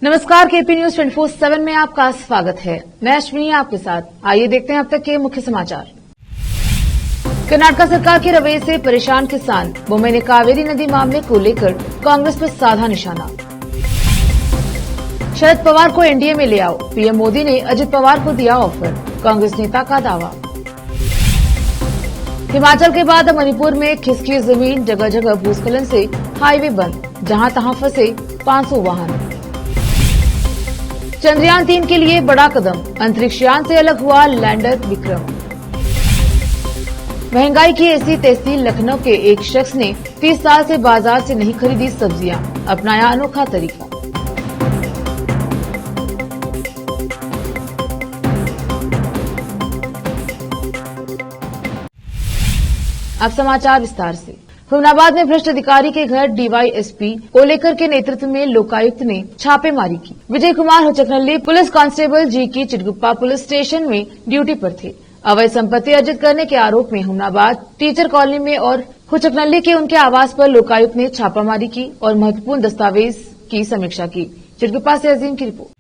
नमस्कार, KP news 24/7 में आपका स्वागत है। मैं अश्विनी आपके साथ। आइए देखते हैं अब तक के मुख्य समाचार। कर्नाटक सरकार के रवैये से परेशान किसान, बोम्मई ने कावेरी नदी मामले को लेकर कांग्रेस पर साधा निशाना। शरद पवार को एनडीए में ले आओ, पीएम मोदी ने अजित पवार को दिया ऑफर, कांग्रेस नेता का दावा। हिमाचल के बाद मणिपुर में खिसकी जमीन, जगह जगह भूस्खलन से हाईवे बंद, जहां तहां फंसे 500 वाहन। चंद्रयान 3 के लिए बड़ा कदम, अंतरिक्ष यान से अलग हुआ लैंडर विक्रम। महंगाई की ऐसी तैसी, लखनऊ के एक शख्स ने 30 साल से बाजार से नहीं खरीदी सब्जियां, अपनाया अनोखा तरीका। अब समाचार विस्तार से। हुमनाबाद में भ्रष्ट अधिकारी के घर डीवाईएसपी ओलेकर के नेतृत्व में लोकायुक्त ने छापेमारी की। विजय कुमार हुचकनल्ली पुलिस कांस्टेबल जी की चिटगुप्पा पुलिस स्टेशन में ड्यूटी पर थे। अवैध संपत्ति अर्जित करने के आरोप में हुमनाबाद टीचर कॉलोनी में और हुचकनल्ली के उनके आवास पर लोकायुक्त ने छापामारी की और महत्वपूर्ण दस्तावेज की समीक्षा की। चिटगुप्पा से अजीम की रिपोर्ट।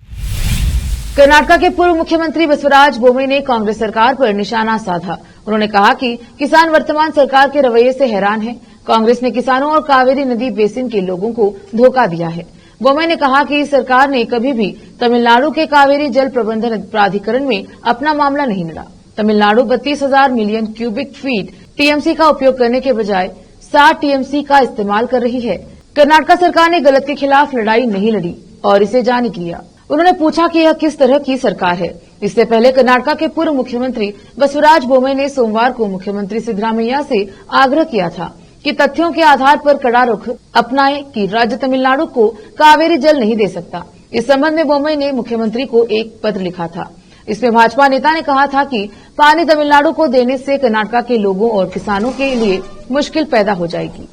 कर्नाटक के पूर्व मुख्यमंत्री बसवराज बोम्मई ने कांग्रेस सरकार पर निशाना साधा। उन्होंने कहा कि किसान वर्तमान सरकार के रवैये से हैरान हैं। कांग्रेस ने किसानों और कावेरी नदी बेसिन के लोगों को धोखा दिया है। बोम्मई ने कहा कि सरकार ने कभी भी तमिलनाडु के कावेरी जल प्रबंधन प्राधिकरण में अपना मामला नहीं लड़ा। Tamil Nadu 32,000 million cubic feet TMC का उपयोग करने के बजाय 60 टीएमसी का इस्तेमाल कर रही है। कर्नाटक सरकार ने गलत के खिलाफ लड़ाई नहीं लड़ी और इसे जारी किया। उन्होंने पूछा कि यह किस तरह की सरकार है। इससे पहले कर्नाटक के पूर्व मुख्यमंत्री बसवराज बोम्मई ने सोमवार को मुख्यमंत्री सिद्धरामैया से आग्रह किया था कि तथ्यों के आधार पर कड़ा रुख अपनाएं कि राज्य तमिलनाडु को कावेरी जल नहीं दे सकता। इस संबंध में बोम्मई ने मुख्यमंत्री को एक पत्र लिखा था। इसमें भाजपा नेता ने कहा था कि पानी तमिलनाडु को देने से कर्नाटक के लोगों और किसानों के लिए मुश्किल पैदा हो जाएगी।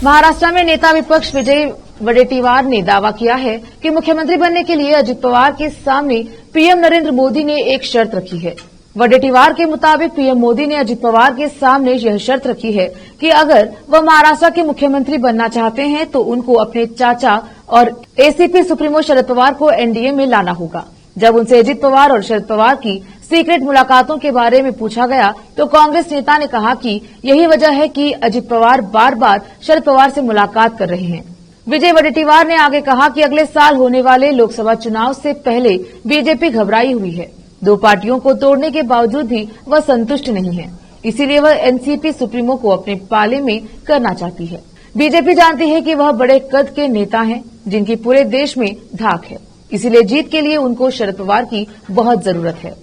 महाराष्ट्र में नेता विपक्ष विजय वडेट्टीवार ने दावा किया है कि मुख्यमंत्री बनने के लिए अजित पवार के सामने पीएम नरेंद्र मोदी ने एक शर्त रखी है। वडेट्टीवार के मुताबिक पीएम मोदी ने अजित पवार के सामने यह शर्त रखी है कि अगर वह महाराष्ट्र के मुख्यमंत्री बनना चाहते हैं तो उनको अपने चाचा और एसीपी सुप्रीमो शरद पवार को एनडीए में लाना होगा। जब उनसे अजित पवार और शरद पवार की सीक्रेट मुलाकातों के बारे में पूछा गया तो कांग्रेस नेता ने कहा कि यही वजह है कि अजित पवार बार बार शरद पवार से मुलाकात कर रहे हैं। विजय वडेट्टीवार ने आगे कहा कि अगले साल होने वाले लोकसभा चुनाव से पहले बीजेपी घबराई हुई है। दो पार्टियों को तोड़ने के बावजूद भी वह संतुष्ट नहीं है, इसीलिए वह एनसीपी सुप्रीमो को अपने पाले में करना चाहती है। बीजेपी जानती है कि वह बड़े कद के नेता हैं जिनकी पूरे देश में धाक है, इसीलिए जीत के लिए उनको शरद पवार की बहुत जरूरत है।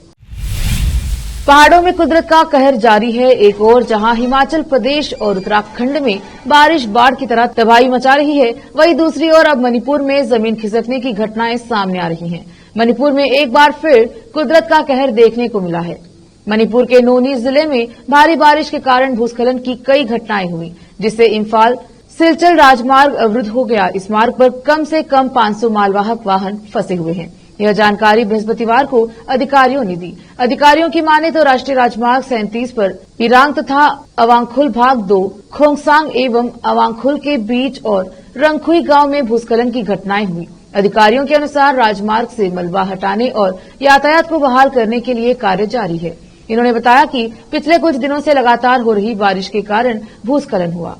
पहाड़ों में कुदरत का कहर जारी है। एक ओर जहां हिमाचल प्रदेश और उत्तराखंड में बारिश बाढ़ की तरह तबाही मचा रही है, वहीं दूसरी ओर अब मणिपुर में जमीन खिसकने की घटनाएं सामने आ रही हैं। मणिपुर में एक बार फिर कुदरत का कहर देखने को मिला है। मणिपुर के नोनी जिले में भारी बारिश के कारण भूस्खलन की कई घटनाएं हुई, जिससे इम्फाल सिलचर राजमार्ग अवरुद्ध हो गया। इस मार्ग पर कम से कम 500 मालवाहक वाहन फंसे हुए हैं। यह जानकारी बृहस्पतिवार को अधिकारियों ने दी। अधिकारियों की माने तो राष्ट्रीय राजमार्ग 37 पर इरांग तथा अवांगखुल भाग 2, खोंगसांग एवं अवांगखुल के बीच और रंगखुई गांव में भूस्खलन की घटनाएं हुई। अधिकारियों के अनुसार राजमार्ग से मलबा हटाने और यातायात को बहाल करने के लिए कार्य जारी है। इन्होंने बताया कि पिछले कुछ दिनों से लगातार हो रही बारिश के कारण भूस्खलन हुआ।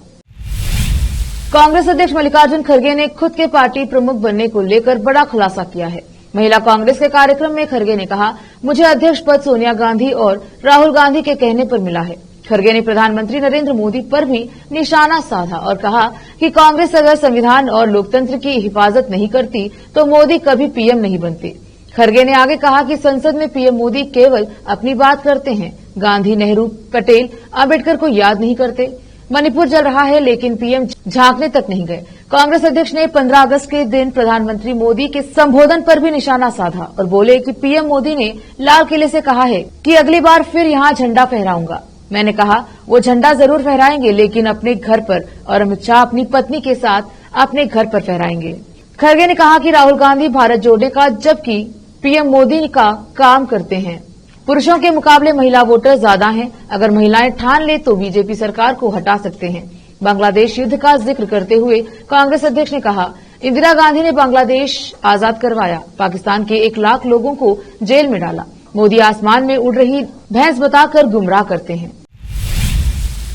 कांग्रेस अध्यक्ष मल्लिकार्जुन खड़गे ने खुद के पार्टी प्रमुख बनने को लेकर बड़ा खुलासा किया है। महिला कांग्रेस के कार्यक्रम में खड़गे ने कहा, मुझे अध्यक्ष पद सोनिया गांधी और राहुल गांधी के कहने पर मिला है। खड़गे ने प्रधानमंत्री नरेंद्र मोदी पर भी निशाना साधा और कहा कि कांग्रेस अगर संविधान और लोकतंत्र की हिफाजत नहीं करती तो मोदी कभी पीएम नहीं बनते। खड़गे ने आगे कहा कि संसद में पीएम मोदी केवल अपनी बात करते हैं, गांधी, नेहरू, पटेल, अम्बेडकर को याद नहीं करते। मणिपुर जल रहा है लेकिन पीएम झांकने तक नहीं गए। कांग्रेस अध्यक्ष ने 15 अगस्त के दिन प्रधानमंत्री मोदी के संबोधन पर भी निशाना साधा और बोले कि पीएम मोदी ने लाल किले से कहा है कि अगली बार फिर यहां झंडा फहराऊंगा। मैंने कहा वो झंडा जरूर फहराएंगे लेकिन अपने घर पर, और अमित शाह अपनी पत्नी के साथ अपने घर पर फहराएंगे। खड़गे ने कहा कि राहुल गांधी भारत जोड़ने का जबकि पीएम मोदी का काम करते हैं। पुरुषों के मुकाबले महिला वोटर ज्यादा हैं। अगर महिलाएं ठान ले तो बीजेपी सरकार को हटा सकते हैं। बांग्लादेश युद्ध का जिक्र करते हुए कांग्रेस अध्यक्ष ने कहा, इंदिरा गांधी ने बांग्लादेश आजाद करवाया, पाकिस्तान के 1 लाख लोगों को जेल में डाला, मोदी आसमान में उड़ रही भैंस बताकर गुमराह करते हैं।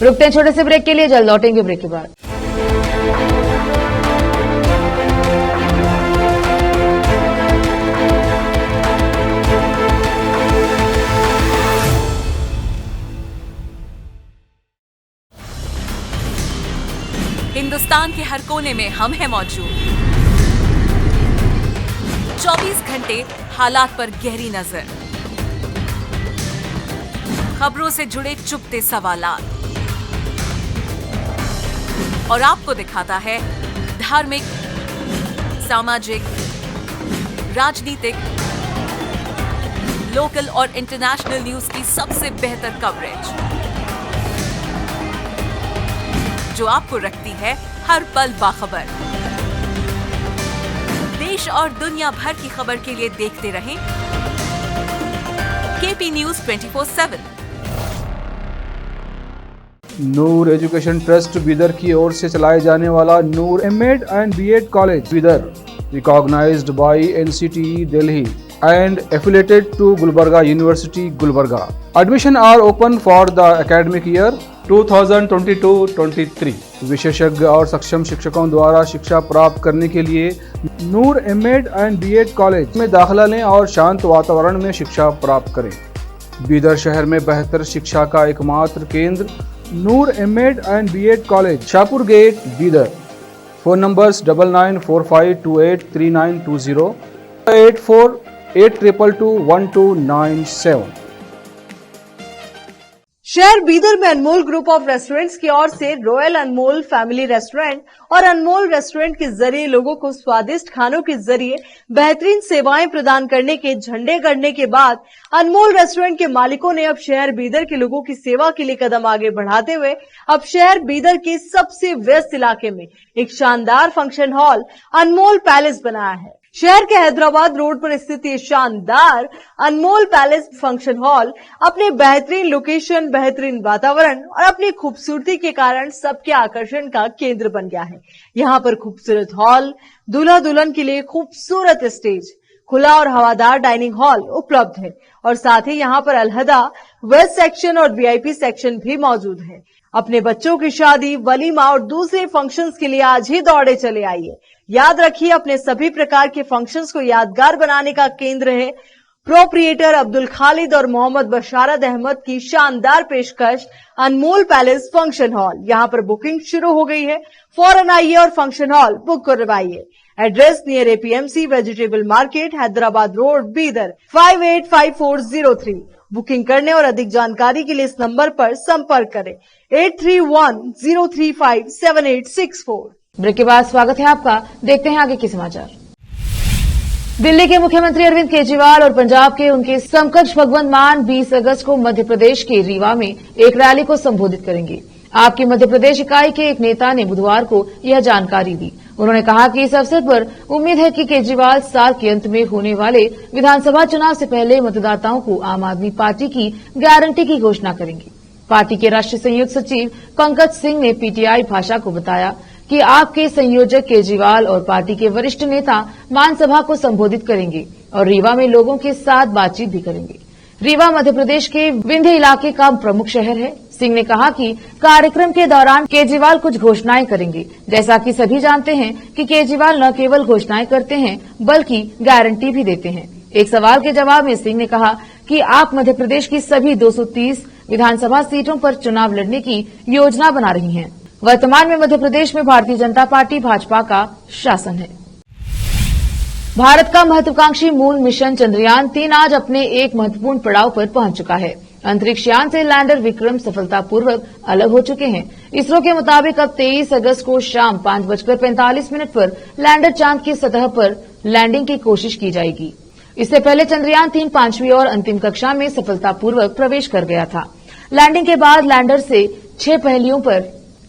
रुकते हैं छोटे से ब्रेक के लिए, जल्द लौटेंगे ब्रेक के बाद। हिंदुस्तान के हर कोने में हम हैं मौजूद। 24 घंटे हालात पर गहरी नजर, खबरों से जुड़े चुपते सवालात, और आपको दिखाता है धार्मिक, सामाजिक, राजनीतिक, लोकल और इंटरनेशनल न्यूज की सबसे बेहतर कवरेज, जो आपको रखती है हर पल बाखबर। देश और दुनिया भर की खबर के लिए देखते रहें KP news 24/7। Noor education trust Bidar की ओर से चलाए जाने वाला Noor MEd and BEd college Bidar, recognised by NCTE Delhi and affiliated to Gulbarga University, Gulbarga. Admission are open for the academic year 2022-23. विशेषज्ञ और सक्षम शिक्षकों द्वारा शिक्षा प्राप्त करने के लिए नूर एमएड एंड बीएड कॉलेज में दाखिला लें और शांत वातावरण में शिक्षा प्राप्त करें। बीदर शहर में बेहतर शिक्षा का एकमात्र केंद्र Noor MEd and BEd college, Shahpur gate, Bidar. Phone numbers 9945283920, 8482221297। शहर बीदर में अनमोल ग्रुप ऑफ रेस्टोरेंट्स की ओर से रॉयल अनमोल फैमिली रेस्टोरेंट और अनमोल रेस्टोरेंट के जरिए लोगों को स्वादिष्ट खानों के जरिए बेहतरीन सेवाएं प्रदान करने के झंडे गड़ने के बाद अनमोल रेस्टोरेंट के मालिकों ने अब शहर बीदर के लोगों की सेवा के लिए कदम आगे बढ़ाते हुए अब शहर बीदर के सबसे व्यस्त इलाके में एक शानदार फंक्शन हॉल अनमोल पैलेस बनाया है। शहर के हैदराबाद रोड पर स्थित ये शानदार अनमोल पैलेस फंक्शन हॉल अपने बेहतरीन लोकेशन, बेहतरीन वातावरण और अपनी खूबसूरती के कारण सबके आकर्षण का केंद्र बन गया है। यहाँ पर खूबसूरत हॉल, दूल्हा दुल्हन के लिए खूबसूरत स्टेज, खुला और हवादार डाइनिंग हॉल उपलब्ध है और साथ ही यहाँ पर अलहदा वेस्ट सेक्शन और वीआईपी सेक्शन भी मौजूद है। अपने बच्चों की शादी, वलीमा और दूसरे फंक्शंस के लिए आज ही दौड़े चले आइए। याद रखिए, अपने सभी प्रकार के फंक्शंस को यादगार बनाने का केंद्र है प्रोप्रिएटर अब्दुल खालिद और मोहम्मद बशारत अहमद की शानदार पेशकश अनमोल पैलेस फंक्शन हॉल। यहाँ पर बुकिंग शुरू हो गई है, फौरन आइए और फंक्शन हॉल बुक करवाइए। Address near APMC vegetable market, Hyderabad road, Bidar 585403। Booking करने और अधिक जानकारी के लिए इस नंबर पर संपर्क करें 8310357864। ब्रेक के बाद स्वागत है आपका, देखते हैं आगे के समाचार। दिल्ली के मुख्यमंत्री अरविंद केजरीवाल और पंजाब के उनके समकक्ष भगवंत मान 20 अगस्त को मध्य प्रदेश के रीवा में एक रैली को संबोधित करेंगे। आपकी मध्य प्रदेश इकाई के एक नेता ने बुधवार को यह जानकारी दी। उन्होंने कहा कि इस अवसर पर उम्मीद है कि केजरीवाल साल के अंत में होने वाले विधानसभा चुनाव से पहले मतदाताओं को आम आदमी पार्टी की गारंटी की घोषणा करेंगे। पार्टी के राष्ट्रीय संयुक्त सचिव पंकज सिंह ने पीटीआई भाषा को बताया कि आपके संयोजक केजरीवाल और पार्टी के वरिष्ठ नेता मान सभा को संबोधित करेंगे और रीवा में लोगों के साथ बातचीत भी करेंगे। रीवा मध्य प्रदेश के विंध्य इलाके का प्रमुख शहर है। सिंह ने कहा कि कार्यक्रम के दौरान केजरीवाल कुछ घोषणाएं करेंगे। जैसा कि सभी जानते हैं कि केजरीवाल न केवल घोषणाएं करते हैं बल्कि गारंटी भी देते हैं। एक सवाल के जवाब में सिंह ने कहा कि आप मध्य प्रदेश की सभी 230 विधानसभा सीटों पर चुनाव लड़ने की योजना बना रही हैं। वर्तमान में मध्य प्रदेश में भारतीय जनता पार्टी भाजपा का शासन है। भारत का महत्वाकांक्षी मून मिशन चंद्रयान-3 आज अपने एक महत्वपूर्ण पड़ाव पर पहुंच चुका है। अंतरिक्ष यान से लैंडर विक्रम सफलतापूर्वक अलग हो चुके हैं। इसरो के मुताबिक अब 23 अगस्त को शाम 5:45 पर लैंडर चांद की सतह पर लैंडिंग की कोशिश की जाएगी। इससे पहले चंद्रयान-3 5वीं और अंतिम कक्षा में सफलतापूर्वक प्रवेश कर गया था। लैंडिंग के बाद लैंडर से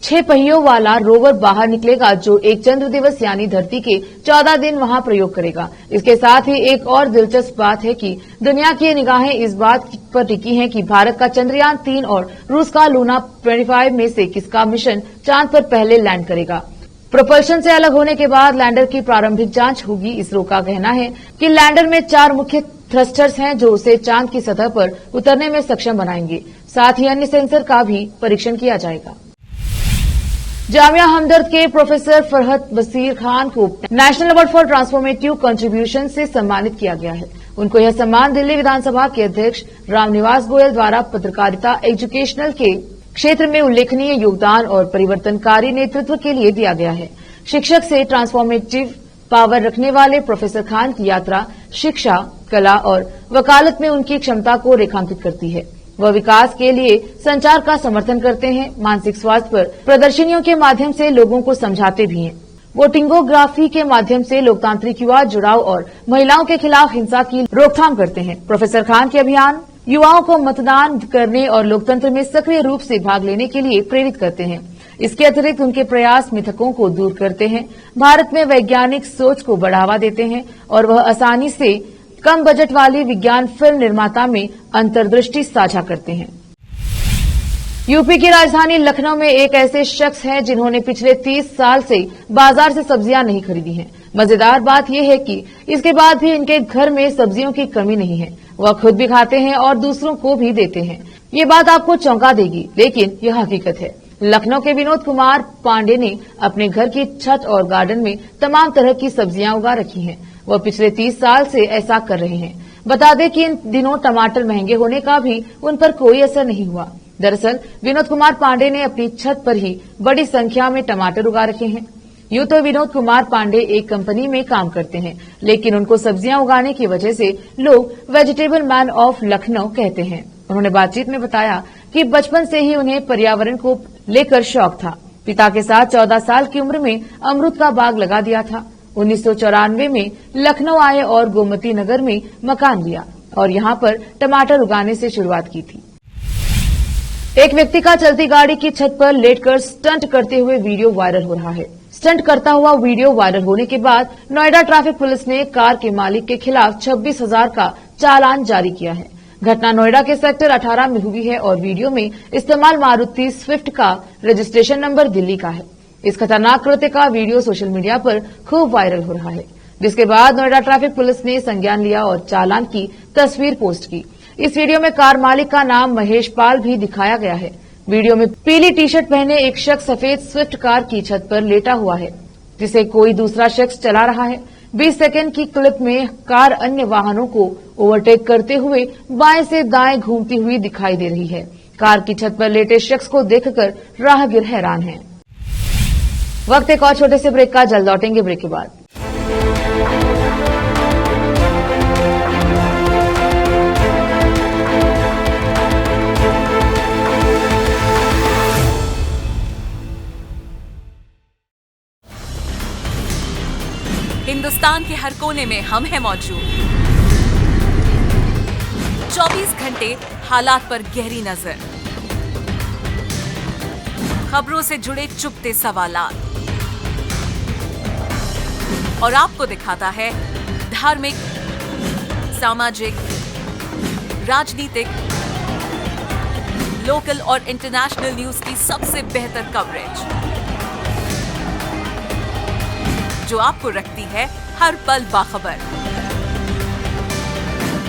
6 पहियों वाला रोवर बाहर निकलेगा, जो एक चंद्र दिवस यानी धरती के 14 दिन वहां प्रयोग करेगा। इसके साथ ही एक और दिलचस्प बात है कि दुनिया की निगाहें इस बात पर टिकी हैं कि भारत का चंद्रयान-3 और रूस का लूना 25 में से किसका मिशन चांद पर पहले लैंड करेगा। प्रोपल्शन से अलग होने के बाद लैंडर की प्रारंभिक जांच होगी। इसरो का कहना है कि लैंडर में 4 मुख्य थ्रस्टर्स हैं जो उसे चांद की सतह पर उतरने में सक्षम बनाएंगे। साथ ही अन्य सेंसर का भी परीक्षण किया जाएगा। जामिया हमदर्द के प्रोफेसर फरहत बसीर खान को national award for transformative contribution से सम्मानित किया गया है। उनको यह सम्मान दिल्ली विधानसभा के अध्यक्ष रामनिवास गोयल द्वारा पत्रकारिता एजुकेशनल के क्षेत्र में उल्लेखनीय योगदान और परिवर्तनकारी नेतृत्व के लिए दिया गया है। शिक्षक से ट्रांसफॉर्मेटिव पावर रखने वाले प्रोफेसर खान की यात्रा शिक्षा, कला और वकालत में उनकी क्षमता को रेखांकित करती है। वह विकास के लिए संचार का समर्थन करते हैं, मानसिक स्वास्थ्य पर प्रदर्शनियों के माध्यम से लोगों को समझाते भी हैं। वोटिंगोग्राफी के माध्यम से लोकतांत्रिक युवा जुड़ाव और महिलाओं के खिलाफ हिंसा की रोकथाम करते हैं। प्रोफेसर खान के अभियान युवाओं को मतदान करने और लोकतंत्र में सक्रिय रूप से भाग लेने के लिए प्रेरित करते हैं। इसके अतिरिक्त उनके प्रयास मिथकों को दूर करते हैं, भारत में वैज्ञानिक सोच को बढ़ावा देते हैं और वह आसानी से कम बजट वाली विज्ञान फिल्म निर्माता में अंतर्दृष्टि साझा करते हैं। यूपी की राजधानी लखनऊ में एक ऐसे शख्स हैं जिन्होंने पिछले 30 साल से बाजार से सब्जियां नहीं खरीदी हैं। मजेदार बात यह है कि इसके बाद भी इनके घर में सब्जियों की कमी नहीं है। वह खुद भी खाते हैं और दूसरों को भी देते हैं। ये बात आपको चौंका देगी, लेकिन यह हकीकत है। लखनऊ के विनोद कुमार पांडे ने अपने घर की छत और गार्डन में तमाम तरह की सब्जियां उगा रखी हैं। वह पिछले 30 साल से ऐसा कर रहे हैं। बता दें कि इन दिनों टमाटर महंगे होने का भी उन पर कोई असर नहीं हुआ। दरअसल विनोद कुमार पांडे ने अपनी छत पर ही बड़ी संख्या में टमाटर उगा रखे हैं। यूं तो विनोद कुमार पांडे एक कंपनी में काम करते हैं, लेकिन उनको सब्जियां उगाने की वजह से लोग वेजिटेबल मैन ऑफ लखनऊ कहते हैं। उन्होंने बातचीत में बताया कि बचपन से ही उन्हें पर्यावरण को लेकर शौक था। पिता के साथ 14 साल की उम्र में अमरूद का बाग लगा दिया था। 1994 में लखनऊ आए और गोमती नगर में मकान लिया और यहां पर टमाटर उगाने से शुरुआत की थी। एक व्यक्ति का चलती गाड़ी की छत पर लेटकर स्टंट करते हुए वीडियो वायरल हो रहा है। स्टंट करता हुआ वीडियो वायरल होने के बाद नोएडा ट्रैफिक पुलिस ने कार के मालिक के खिलाफ 26,000 का चालान जारी किया है। घटना नोएडा के सेक्टर 18 में हुई है और वीडियो में इस्तेमाल मारुति स्विफ्ट का रजिस्ट्रेशन नंबर दिल्ली का है। इस खतरनाक कृत्य का वीडियो सोशल मीडिया पर खूब वायरल हो रहा है, जिसके बाद नोएडा ट्रैफिक पुलिस ने संज्ञान लिया और चालान की तस्वीर पोस्ट की। इस वीडियो में कार मालिक का नाम महेश पाल भी दिखाया गया है। वीडियो में पीली टी शर्ट पहने एक शख्स सफेद स्विफ्ट कार की छत पर लेटा हुआ है, जिसे कोई दूसरा शख्स चला रहा है। 20 सेकंड की क्लिप में कार अन्य वाहनों को ओवरटेक करते हुए बाएं से दाएं घूमती हुई दिखाई दे रही है। कार की छत पर लेटे शख्स को देखकर राहगीर हैरान हैं। वक्त एक और छोटे से ब्रेक का, जल्द लौटेंगे ब्रेक के बाद। हिंदुस्तान के हर कोने में हम हैं मौजूद। 24 घंटे हालात पर गहरी नजर, खबरों से जुड़े चुपते सवालात और आपको दिखाता है धार्मिक, सामाजिक, राजनीतिक, लोकल और इंटरनेशनल न्यूज की सबसे बेहतर कवरेज, जो आपको रखती है हर पल बाखबर।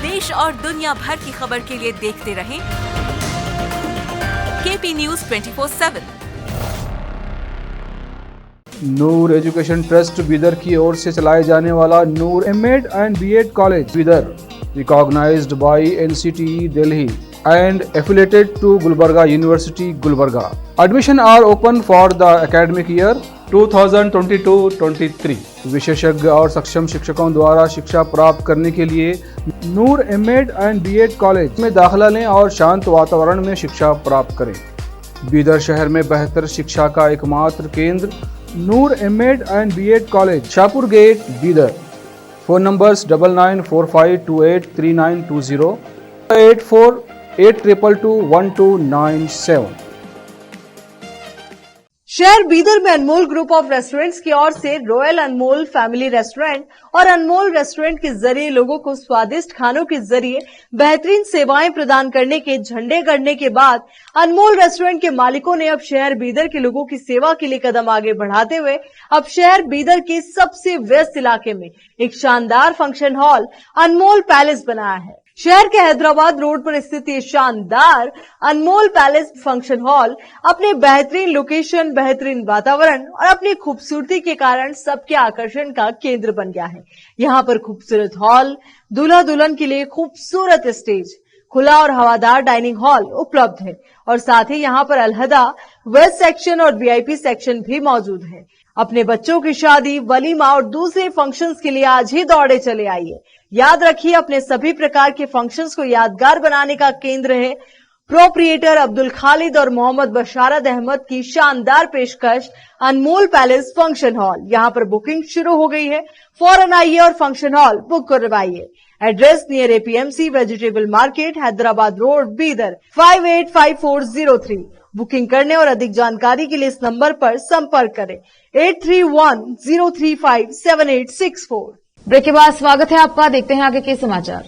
देश और दुनिया भर की खबर के लिए देखते रहें KP news 24/7। Noor education trust Bidar की ओर से चलाए जाने वाला Noor MEd and BEd college Bidar, recognised by NCTE Delhi and affiliated to Gulbarga University, Gulbarga. Admission are open for the academic year 2022-23. विशेषज्ञ और सक्षम शिक्षकों द्वारा शिक्षा प्राप्त करने के लिए नूर एमएड एंड बीएड कॉलेज में दाखिला लें और शांत वातावरण में शिक्षा प्राप्त करें। बीदर शहर में बेहतर शिक्षा का एकमात्र केंद्र Noor MEd and BEd college, Shahpur gate, Bidar. Phone numbers 9945283920, 8482221297। शहर बीदर में अनमोल ग्रुप ऑफ रेस्टोरेंट्स की ओर से रॉयल अनमोल फैमिली रेस्टोरेंट और अनमोल रेस्टोरेंट के जरिए लोगों को स्वादिष्ट खानों के जरिए बेहतरीन सेवाएं प्रदान करने के झंडे गड़ने के बाद अनमोल रेस्टोरेंट के मालिकों ने अब शहर बीदर के लोगों की सेवा के लिए कदम आगे बढ़ाते हुए अब शहर बीदर के सबसे व्यस्त इलाके में एक शानदार फंक्शन हॉल अनमोल पैलेस बनाया है। शहर के हैदराबाद रोड पर स्थित ये शानदार अनमोल पैलेस फंक्शन हॉल अपने बेहतरीन लोकेशन, बेहतरीन वातावरण और अपनी खूबसूरती के कारण सबके आकर्षण का केंद्र बन गया है। यहाँ पर खूबसूरत हॉल, दूल्हा दुल्हन के लिए खूबसूरत स्टेज, खुला और हवादार डाइनिंग हॉल उपलब्ध है और साथ ही यहाँ पर अलहदा वेस्ट सेक्शन और वीआईपी सेक्शन भी मौजूद है। अपने बच्चों की शादी, वलीमा और दूसरे फंक्शंस के लिए आज ही दौड़े चले आइए। याद रखिए, अपने सभी प्रकार के फंक्शंस को यादगार बनाने का केंद्र है प्रोप्रिएटर अब्दुल खालिद और मोहम्मद बशारत अहमद की शानदार पेशकश अनमोल पैलेस फंक्शन हॉल। यहाँ पर बुकिंग शुरू हो गई है, फौरन आइए और फंक्शन हॉल बुक करवाइए। Address near APMC vegetable market, Hyderabad road, Bidar 585403। Booking करने और अधिक जानकारी के लिए इस नंबर पर संपर्क करें 8310357864। ब्रेक के बाद स्वागत है आपका। देखते हैं आगे के समाचार।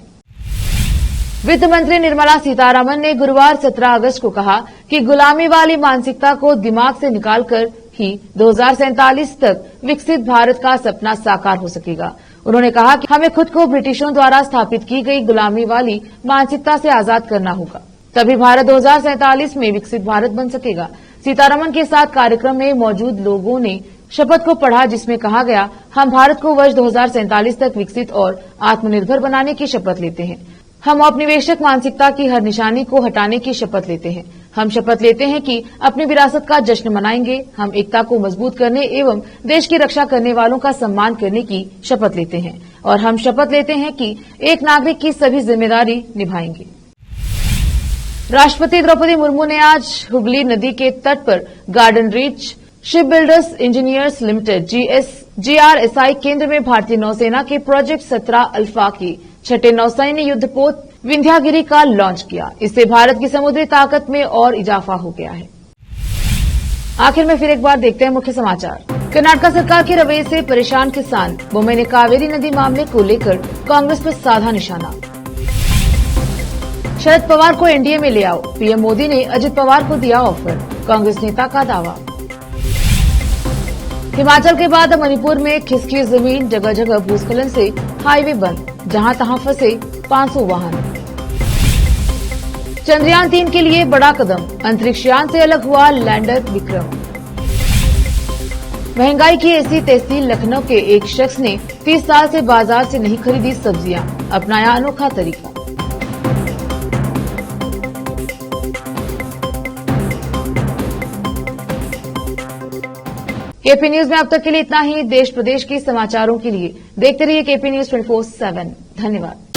वित्त मंत्री निर्मला सीतारमण ने गुरुवार 17 अगस्त को कहा कि गुलामी वाली मानसिकता को दिमाग से निकालकर ही 2047 तक विकसित भारत का सपना साकार हो सकेगा। उन्होंने कहा कि हमें खुद को ब्रिटिशों द्वारा स्थापित की गई गुलामी वाली मानसिकता से आजाद करना होगा, तभी भारत 2047 में विकसित भारत बन सकेगा। सीतारमण के साथ कार्यक्रम में मौजूद लोगों ने शपथ को पढ़ा, जिसमें कहा गया, हम भारत को वर्ष 2047 तक विकसित और आत्मनिर्भर बनाने की शपथ लेते हैं। हम औपनिवेशिक मानसिकता की हर निशानी को हटाने की शपथ लेते हैं। हम शपथ लेते हैं कि अपनी विरासत का जश्न मनाएंगे। हम एकता को मजबूत करने एवं देश की रक्षा करने वालों का सम्मान करने की शपथ लेते हैं और हम शपथ लेते हैं कि एक नागरिक की सभी जिम्मेदारी निभाएंगे। राष्ट्रपति द्रौपदी मुर्मू ने आज हुगली नदी के तट पर garden reach ship builders engineers limited GRSI केंद्र में भारतीय नौसेना के प्रोजेक्ट 17 अल्फा की छठे नौसैन्य युद्धपोत विंध्यागिरी का लॉन्च किया। इससे भारत की समुद्री ताकत में और इजाफा हो गया है। आखिर में फिर एक बार देखते हैं मुख्य समाचार। कर्नाटक सरकार के रवैये से परेशान किसान, मुंबई ने कावेरी नदी मामले को लेकर कांग्रेस पर साधा निशाना। शरद पवार को एनडीए में ले आओ, पीएम मोदी ने अजित पवार को दिया ऑफर, कांग्रेस नेता का दावा। हिमाचल के बाद मणिपुर में खिसकी जमीन, जगह जगह भूस्खलन से हाईवे बंद, जहां तहां फंसे 500 वाहन। चंद्रयान 3 के लिए बड़ा कदम, अंतरिक्ष यान से अलग हुआ लैंडर विक्रम। महंगाई की ऐसी तैसी, लखनऊ के एक शख्स ने 30 साल से बाजार से नहीं खरीदी सब्जियां, अपनाया अनोखा तरीका। केपी न्यूज में अब तक के लिए इतना ही। देश प्रदेश के समाचारों के लिए देखते रहिए केपी न्यूज 24/7। धन्यवाद।